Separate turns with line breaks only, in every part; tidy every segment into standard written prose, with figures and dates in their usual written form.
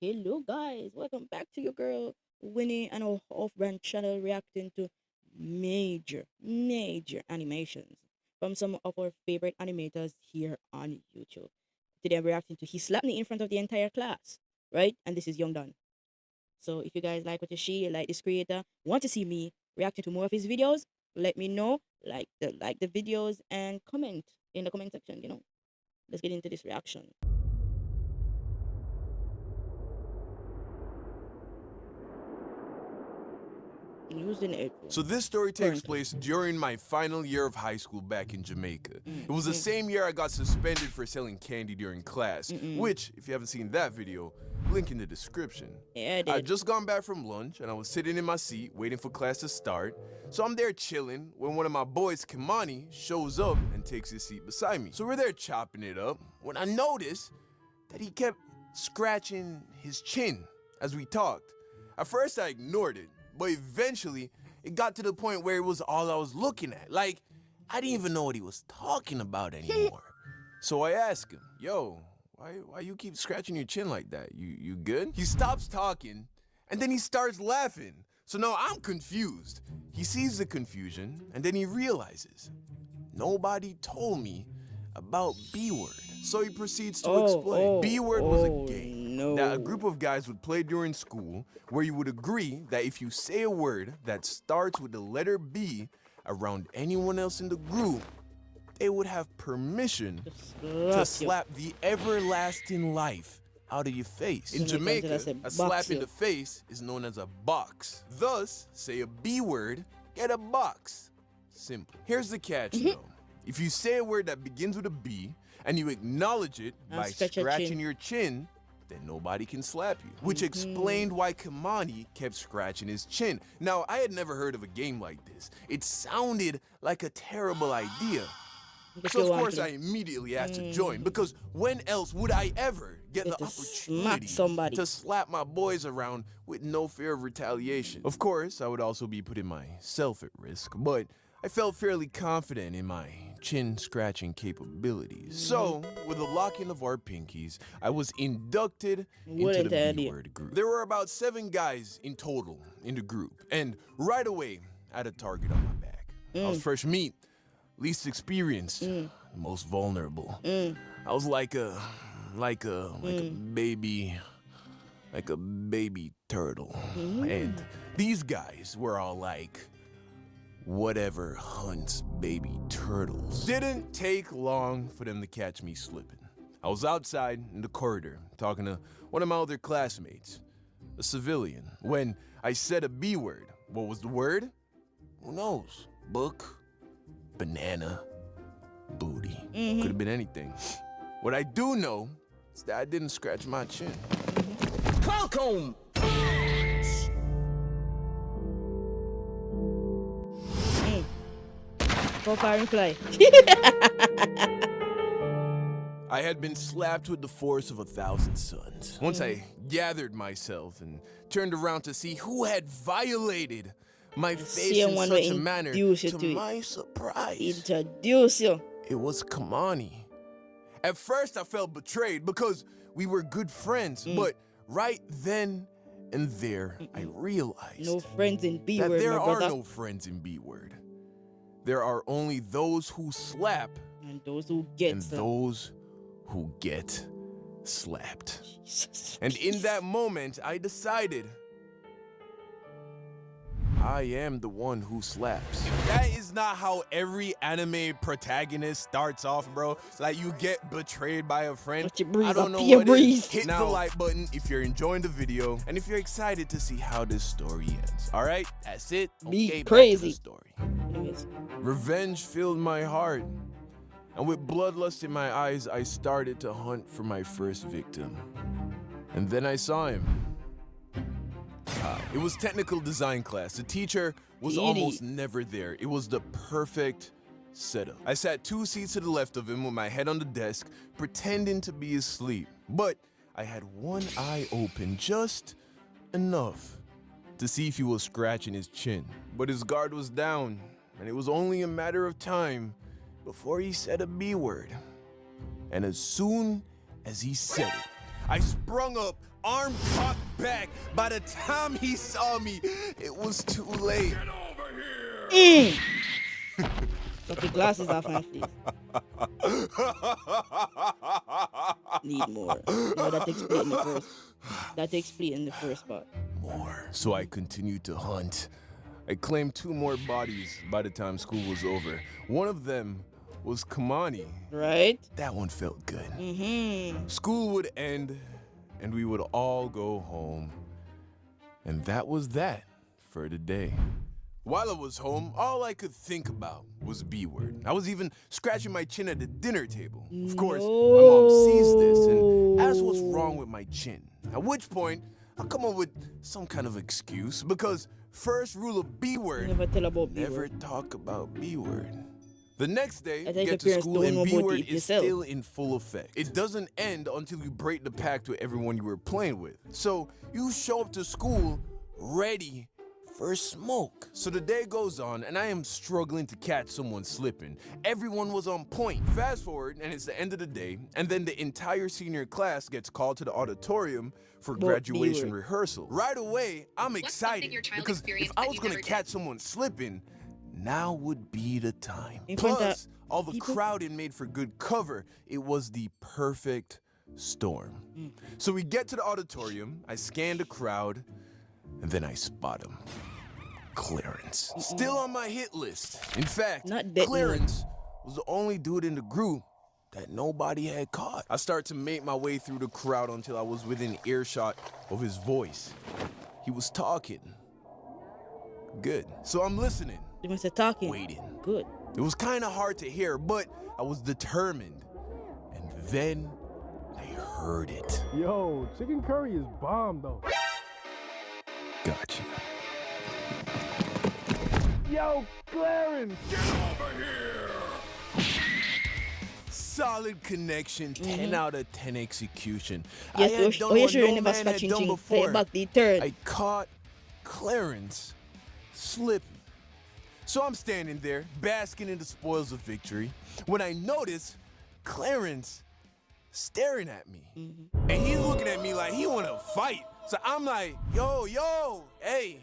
Hello guys, welcome back to your girl Winnie and our off-brand channel reacting to major animations from some of our favorite animators here on YouTube. Today I'm reacting to He Slapped Me in front of the entire class, right? And this is Young Don. So if you guys like what you see, like this creator, want to see me reacting to more of his videos, let me know. Like the videos and comment in the comment section, Let's get into this reaction. Using
So
headphones
this story takes
currently.
place during my final year of high school back in Jamaica. It was the
Mm.
same year I got suspended for selling candy during class, which, if you haven't seen that video, link in the description.
Yeah, I
I'd
did.
just gone back from lunch and I was sitting in my seat waiting for class to start. So I'm there chilling when one of my boys, Kimani, shows up and takes his seat beside me. So we're there chopping it up when I noticed that he kept scratching his chin as we talked. At first I ignored it, but eventually it got to the point where it was all I was looking at. Like, I didn't even know what he was talking about anymore. So I asked him, yo, why you keep scratching your chin like that? You good? He stops talking and then he starts laughing. So now I'm confused. He sees the confusion and then he realizes nobody told me about B-word. So he proceeds to explain. B-word was a game that a group of guys would play during school where you would agree that if you say a word that starts with the letter B around anyone else in the group, they would have permission to slap the everlasting life out of your face. In Jamaica, a slap in the face is known as a box. Thus, say a B word, get a box. Simple. Here's the catch though. If you say a word that begins with a B and you acknowledge it by scratching your chin, then nobody can slap you. Which explained why Kimani kept scratching his chin. Now, I had never heard of a game like this. It sounded like a terrible idea. So of course I immediately asked to join, because when else would I ever get the opportunity to slap my boys around with no fear of retaliation? Of course, I would also be putting myself at risk, but I felt fairly confident in my chin scratching capabilities. So, with a locking of our pinkies, I was inducted into the B-word group. There were about 7 guys in total in the group, and right away, I had a target on my back. I was fresh meat, least experienced, most vulnerable. I was like a baby turtle. And these guys were all like, whatever hunts baby turtles. Didn't take long for them to catch me slipping. I was outside in the corridor talking to one of my other classmates, a civilian, when I said a B word. What was the word? Who knows? Book, banana, booty. Could have been anything. What I do know is that I didn't scratch my chin.
Welcome!
Go fire and fly.
I had been slapped with the force of 1,000 suns. Once I gathered myself and turned around to see who had violated my face in such a manner, to my surprise,
introduce you.
It was Kimani. At first I felt betrayed because we were good friends, but right then and there I realized
no friends in B-word,
that there are no friends in B-word. There are only those who slap
and those who get
slapped.
Jesus.
And in that moment, I decided I am the one who slaps. That is not how every anime protagonist starts off, bro. Like, you get betrayed by a friend. I don't know what it is. Hit the like button if you're enjoying the video and if you're excited to see how this story ends. All right, that's it.
Be crazy.
Back to the story. Revenge filled my heart, and with bloodlust in my eyes, I started to hunt for my first victim. And then I saw him. It was technical design class. The teacher was almost never there. It was the perfect setup. I sat 2 seats to the left of him with my head on the desk, pretending to be asleep. But I had one eye open, just enough to see if he was scratching his chin. But his guard was down, and it was only a matter of time before he said a B word. And as soon as he said it, I sprung up arm cocked back. By the time he saw me, it was too late. Get over here!
Got your glasses off, man, please. Need more. No, that explains the first. That explains the first part.
More. So I continued to hunt. I claimed 2 more bodies by the time school was over. One of them was Kamani.
Right?
That one felt good.
Mm-hmm.
School would end, and we would all go home. And that was that for the day. While I was home, all I could think about was B-word. I was even scratching my chin at the dinner table. Of course, my mom sees this and asks what's wrong with my chin. At which point, I come up with some kind of excuse because first rule of B-word,
Never tell about
never
B-word.
talk about B-word. The next day,
I
we
think
get
your
to
parents
school
don't
and
know about
B-word
it
is
yourself.
still in full effect. It doesn't end until you break the pact with everyone you were playing with. So you show up to school ready for smoke. So the day goes on and I am struggling to catch someone slipping. Everyone was on point. Fast forward and it's the end of the day and then the entire senior class gets called to the auditorium for graduation rehearsal. Right away, I'm excited because if I was gonna catch someone slipping, now would be the time. Plus, all the crowding made for good cover. It was the perfect storm. So we get to the auditorium, I scan the crowd, and then I spot him. Clarence. Still on my hit list. In fact, Clarence was the only dude in the group that nobody had caught. I start to make my way through the crowd until I was within earshot of his voice. He was talking. Good. So I'm listening.
You must have talking.
Waiting.
Good.
It was kind of hard to hear, but I was determined. And then I heard it.
Yo, chicken curry is bomb though.
Gotcha.
Yo, Clarence!
Get over here! Solid connection, 10 out of 10 execution.
Yes,
I had done what no man had done before.
Back the third.
I caught Clarence slipping. So I'm standing there, basking in the spoils of victory, when I notice Clarence staring at me. And he's looking at me like he wanna fight. So I'm like, yo, hey,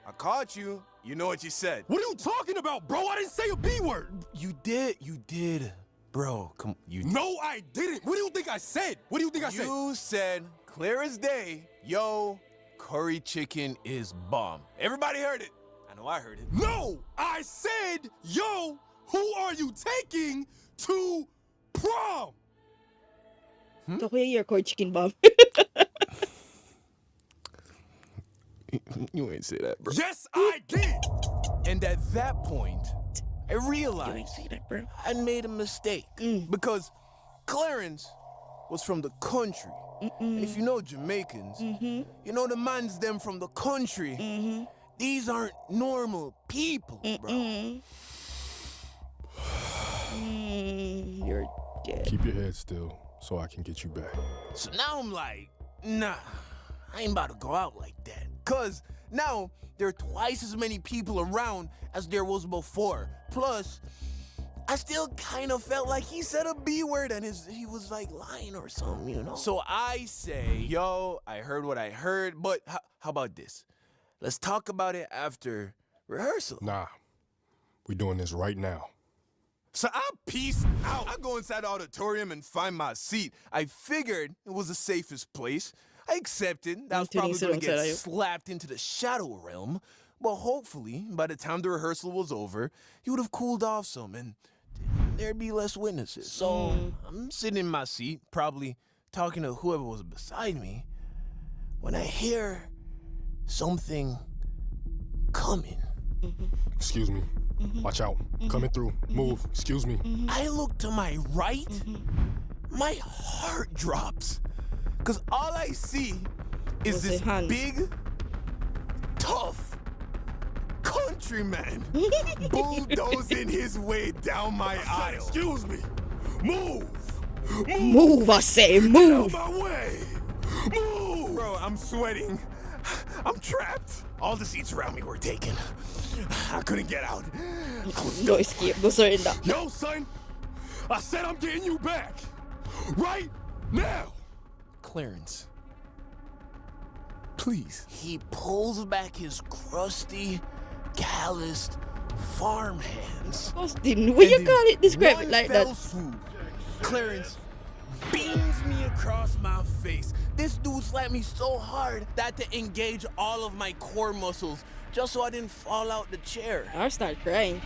I caught you. You know what you said.
What are you talking about, bro? I didn't say a B word.
You did. Bro, come, you
No, I didn't. What do you think I said? What do you think I said?
You said, clear as day, yo, curry chicken is bomb. Everybody heard it. I know I heard it.
No, I said, yo, who are you taking to prom?
So where your curry chicken bomb?
You ain't say that, bro.
Yes, I did.
And at that point, I
You ain't
realized
say that, bro.
I made a mistake because Clarence was from the country. And if you know Jamaicans, you know the mans them from the country. These aren't normal people, bro.
You're dead.
Keep your head still so I can get you back.
So now I'm like, nah, I ain't about to go out like that. Cause now there are twice as many people around as there was before. Plus, I still kind of felt like he said a B word and he was like lying or something, you know? So I say, yo, I heard what I heard, but how about this? Let's talk about it after rehearsal.
Nah, we doing this right now.
So I peace out. I go inside the auditorium and find my seat. I figured it was the safest place. I accepted that I was probably going to get slapped into the shadow realm. But hopefully, by the time the rehearsal was over, he would have cooled off some and there'd be less witnesses. So I'm sitting in my seat, probably talking to whoever was beside me, when I hear something coming.
Excuse me. Watch out. Coming through. Move. Excuse me.
I look to my right, my heart drops. Because all I see is this big, tough countryman bulldozing his way down my aisle.
Excuse me. Move.
Move, I say, move.
Get out my way. Move.
Bro, I'm sweating. I'm trapped. All the seats around me were taken. I couldn't get out.
No escape, no surrender.
Yo, son. I said I'm getting you back. Right now.
Clarence,
Please.
He pulls back his crusty, calloused farm hands.
Austin, what you
And in
call it? Describe
one
it like
fell
that.
swoop, Clarence beams me across my face. This dude slapped me so hard that I had to engage all of my core muscles just so I didn't fall out the chair.
I start crying.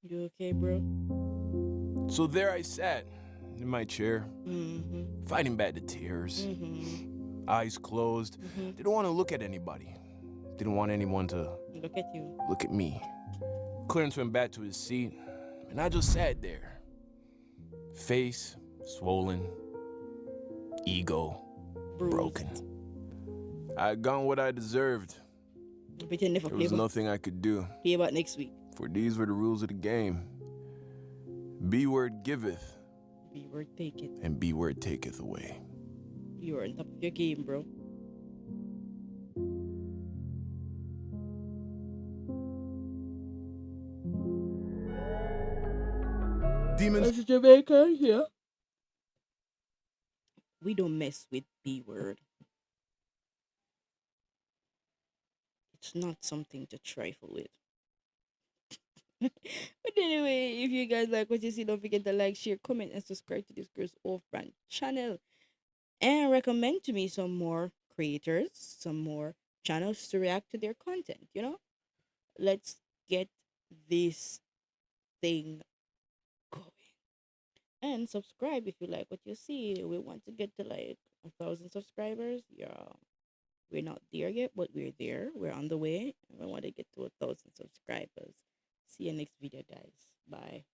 You okay, bro?
So there I sat in my chair,
Mm-hmm.
fighting back the tears,
Mm-hmm.
eyes closed.
Mm-hmm.
Didn't want to look at anybody. Didn't want anyone to
Look at you.
look at me. Clarence went back to his seat, and I just sat there. Face swollen, ego
Bruised.
broken. I had gotten what I deserved.
But you never
There
play
was
about,
nothing I could do,
play about next week.
for these were the rules of the game. B word giveth,
Be word take it.
and B word taketh away.
You are on top of your game, bro.
Demons.
As a Jamaican here, we don't mess with B word. It's not something to trifle with. But anyway, if you guys like what you see, don't forget to like, share, comment, and subscribe to this girl's off brand channel. And recommend to me some more creators, some more channels to react to their content. Let's get this thing going. And subscribe if you like what you see. We want to get to like 1,000 subscribers. Yeah, we're not there yet, but we're there. We're on the way. And we want to get to 1,000 subscribers. See you next video, guys. Bye.